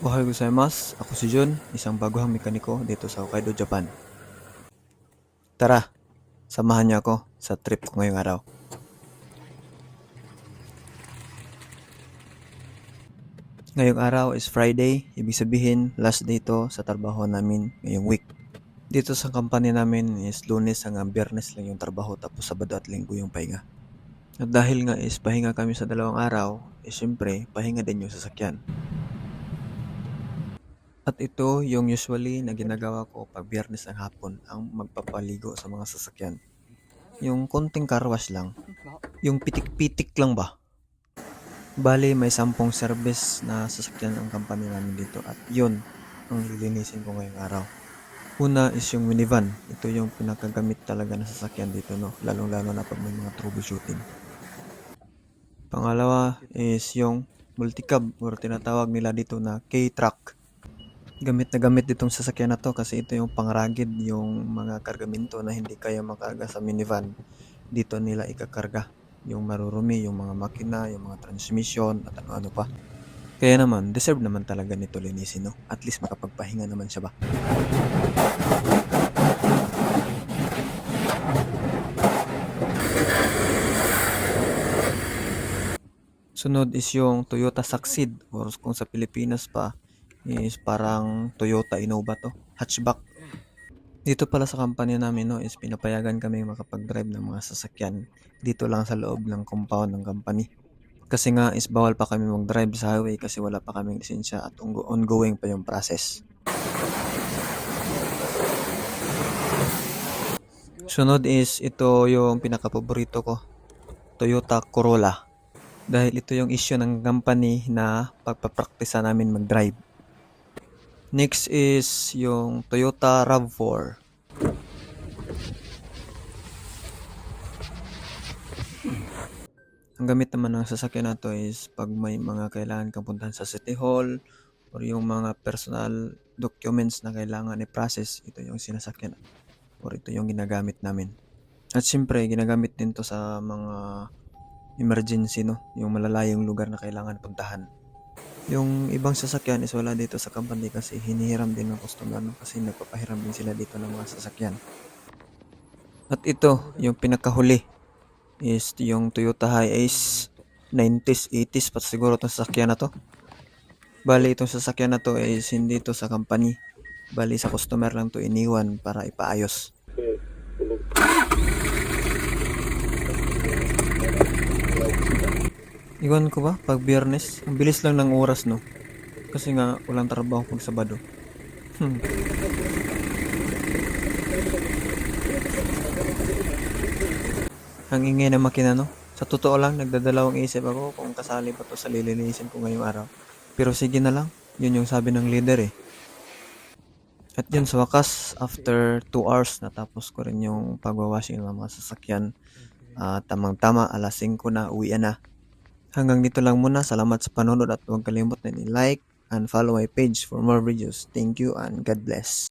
Ohayo gozaimasu, ako si Jun, isang baguhang mekaniko dito sa Hokkaido, Japan. Tara, samahan niyo ako sa trip ko ngayong araw. Ngayong araw is Friday, ibig sabihin last day to sa trabaho namin ngayong week. Dito sa company namin is Lunes hanggang Biyernes lang yung trabaho tapos Sabado at Linggo yung pahinga. At dahil nga is pahinga kami sa dalawang araw, syempre pahinga din yung sasakyan. At ito yung usually na ginagawa ko pag Biyernes ng hapon ang magpapaligo sa mga sasakyan. Yung konting car wash lang. Yung pitik-pitik lang ba? Bali, may 10 service na sasakyan ang company namin dito at yun ang lilinisin ko ngayong araw. Una is yung minivan. Ito yung pinakagamit talaga na sasakyan dito, no? Lalong-lalo na pag may mga troubleshooting. Pangalawa is yung multicab or tinatawag nila dito na K-truck. Gamit na gamit ditong sasakyan na to kasi ito yung pangragid yung mga kargamento na hindi kaya makarga sa minivan. Dito nila ikakarga yung marurumi, yung mga makina, yung mga transmission at ano-ano pa. Kaya naman, deserve naman talaga nito linisin, no? At least makapagpahinga naman siya ba? Sunod is yung Toyota Succeed or kung sa Pilipinas pa is parang Toyota Innova to, hatchback. Dito pala sa company namin, no, is pinapayagan kami makapag-drive ng mga sasakyan dito lang sa loob ng compound ng company. Kasi nga is bawal pa kami mag-drive sa highway kasi wala pa kaming lisensya at ongoing pa yung process. Sunod is ito yung pinaka-paborito ko, Toyota Corolla. Dahil ito yung issue ng company na pagpapraktisa namin mag-drive. Next is yung Toyota RAV4. Ang gamit naman ng sasakyan na to is pag may mga kailangan kang puntahan sa City Hall or yung mga personal documents na kailangan i-process, ito yung sinasakyan or ito yung ginagamit namin. At syempre, ginagamit din to sa mga emergency, no? Yung malalayong lugar na kailangan puntahan. Yung ibang sasakyan is wala dito sa company kasi hinihiram din ng customer, no? Kasi nagpapahiram din sila dito ng mga sasakyan. At ito, yung pinakahuli is yung Toyota Hiace 90s, 80s pa siguro itong sasakyan na to. Bali, itong sasakyan na to is hindi to sa company. Bali, sa customer lang to iniwan para ipaayos. Iwan ko ba? Pag Biyernes, ang bilis lang ng oras, no? Kasi nga, walang trabaho pag Sabado. Ang ingay ng makina, no? Sa totoo lang, nagdadalawang isip ako kung kasali ba to sa lilinisin ko ngayong araw. Pero sige na lang, yun yung sabi ng leader eh. At yun sa wakas, after 2 hours, natapos ko rin yung pagwawashing ng mga sasakyan. Tamang-tama, alas 5 na, uwian na. Hanggang dito lang muna, salamat sa panonood at huwag kalimutan i-like and follow my page for more videos. Thank you and God bless.